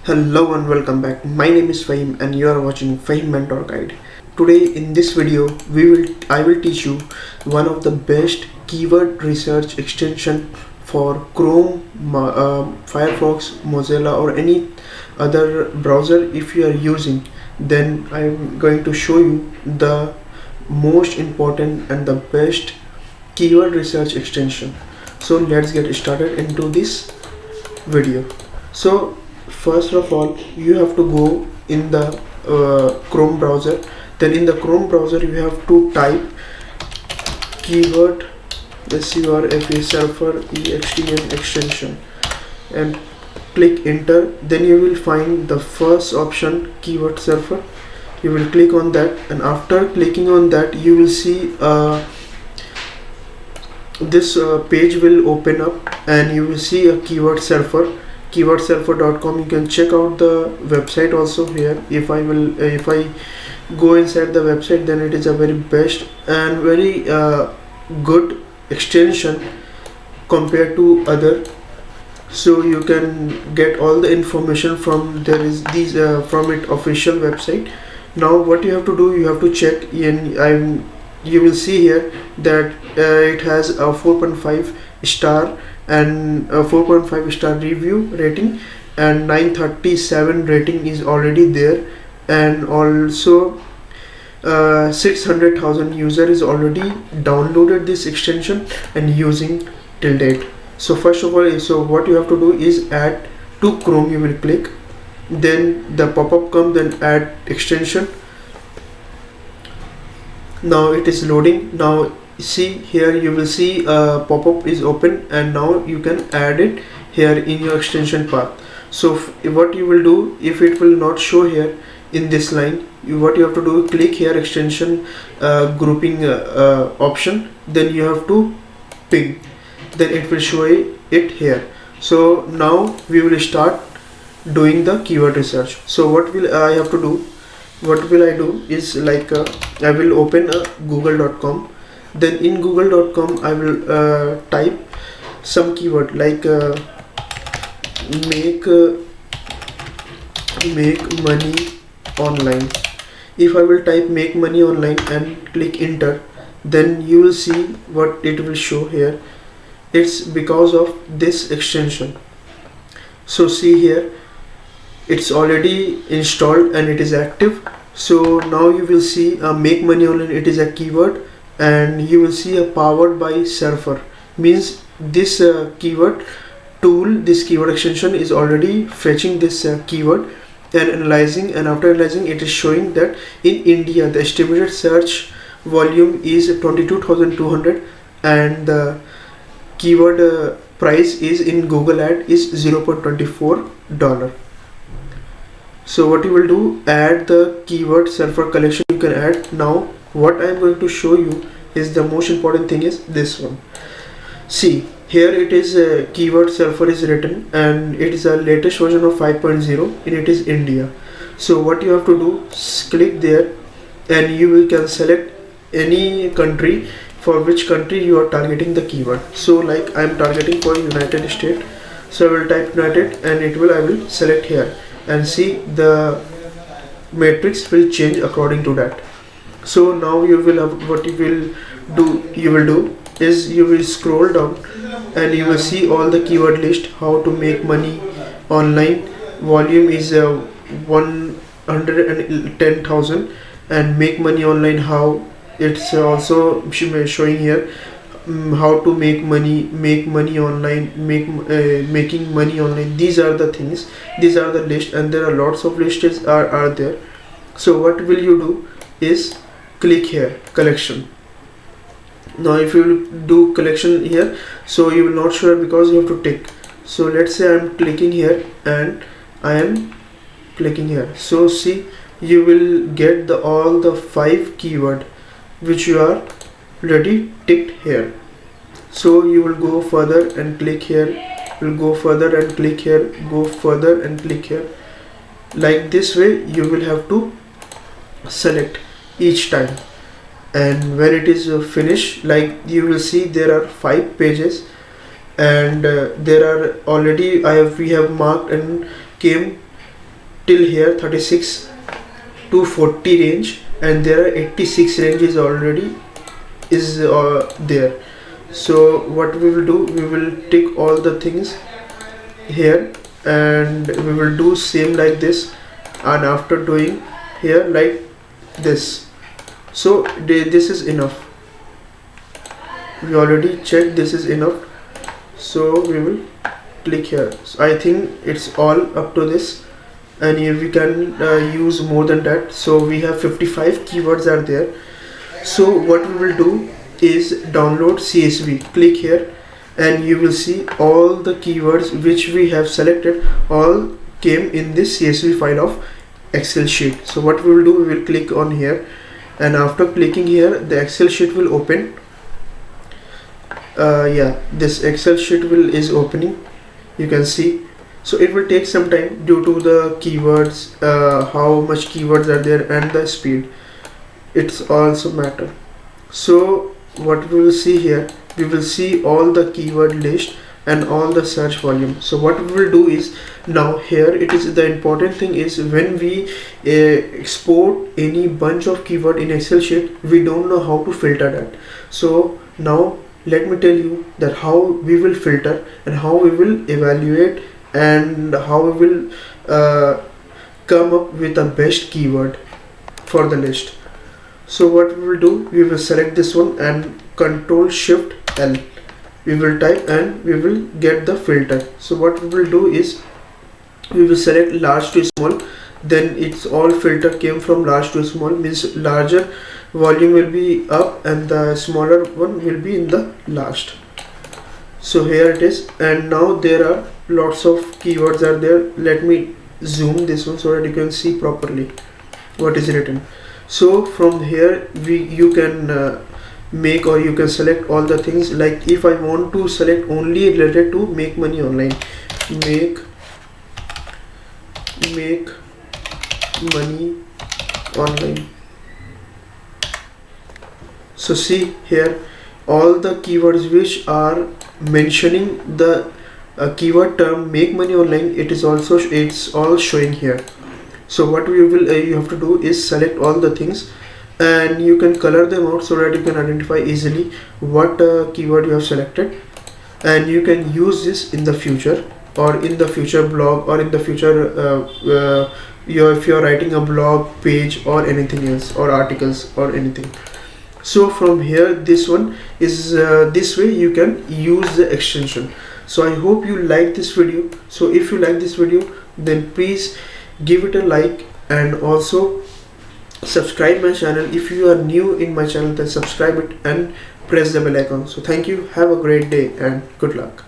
Hello and welcome back. My name is Fahim and you are watching Fahim Mentor Guide. Today in this video I will teach you one of the best keyword research extension for Chrome, Firefox, Mozilla or any other browser. If you are using, then I am going to show you the most important and the best keyword research extension. So let's get started into this video. So first of all, you have to go in the Chrome browser. Then in the Chrome browser you have to type keyword surfer extn extension and click enter. Then you will find the first option, keyword surfer. You will click on that, and after clicking on that you will see this page will open up and you will see a keyword surfer, keywordsurfer.com. You can check out the website also here. If I go inside the website, then it is a very best and very good extension compared to other. So you can get all the information from from it official website. Now what you have to do, you have to check in. You will see here that it has a 4.5 star and a 4.5 star review rating, and 937 rating is already there, and also 600,000 user is already downloaded this extension and using till date. So first of all, so what you have to do is add to Chrome. You will click, then the pop-up comes, then add extension. Now it is loading. Now see here, you will see a pop-up is open, and now you can add it here in your extension path. So what you will do, if it will not show here in this line, what you have to do, click here extension grouping option, then you have to ping, then it will show it here. So now we will start doing the keyword research. So what will I have to do, what will I do is like I will open a google.com. then in google.com I will type some keyword like make money online. If I will type make money online and click enter, then you will see what it will show here. It's because of this extension. So see here, it's already installed and it is active. So now you will see make money online, it is a keyword, and you will see a powered by surfer, means this keyword tool, this keyword extension is already fetching this keyword and analyzing, and after analyzing it is showing that in India the estimated search volume is 22,200 and the keyword price is in Google ad is $0.24. So what you will do, add the keyword surfer collection. You can add. Now what I am going to show you is the most important thing is this one. See here, it is keyword surfer is written and it is a latest version of 5.0 and it is India. So what you have to do, click there and you can select any country, for which country you are targeting the keyword. So like I am targeting for United States, so I will type United and I will select here, and see the matrix will change according to that. So now you will have, what you will do is you will scroll down and you will see all the keyword list. How to make money online, volume is 110,000, and make money online, how it's also showing here. How to make money online, making money online. These are the things, these are the list, and there are lots of lists are there. So what will you do is click here collection. Now if you will do collection here, so you will not show it because you have to tick. So let's say I am clicking here and I am clicking here. So see, you will get the all the 5 keyword which you are already ticked here. So you will go further and click here, will go further and click here, go further and click here. Like this way you will have to select each time, and when it is finished, like you will see there are 5 pages and there are already we have marked and came till here 36 to 40 range, and there are 86 ranges already is there. So what we will do, we will tick all the things here, and we will do same like this, and after doing here like this, so this is enough. We already checked this is enough, so we will click here. So I think it's all up to this, and here we can use more than that. So we have 55 keywords are there. So what we will do is download CSV. Click here and you will see all the keywords which we have selected all came in this CSV file of Excel sheet. So what we will do, we will click on here, and after clicking here the Excel sheet will open. Yeah, this Excel sheet is opening, you can see. So it will take some time due to the keywords, how much keywords are there, and the speed, it's also matter. So what we will see here, we will see all the keyword list and all the search volume. So what we will do is, now here it is the important thing is, when we export any bunch of keyword in Excel sheet, we don't know how to filter that. So now let me tell you that how we will filter and how we will evaluate and how we will come up with the best keyword for the list. So what we will do, we will select this one and Control Shift L, we will type and we will get the filter. So what we will do is, we will select large to small, then it's all filter came from large to small, means larger volume will be up and the smaller one will be in the last. So here it is, and now there are lots of keywords are there. Let me zoom this one so that you can see properly what is written. So from here you can make, or you can select all the things. Like if I want to select only related to make money online, make money online. So see here all the keywords which are mentioning the keyword term make money online, it's all showing here. So what we will you have to do is select all the things, and you can color them out so that you can identify easily what keyword you have selected, and you can use this in the future, or in the future blog, or in the future if you're writing a blog page or anything else, or articles or anything. So from here this one is this way you can use the extension. So I hope you like this video. So if you like this video, then please give it a like, and also subscribe my channel. If you are new in my channel, then subscribe it and press the bell icon. So thank you, have a great day and good luck.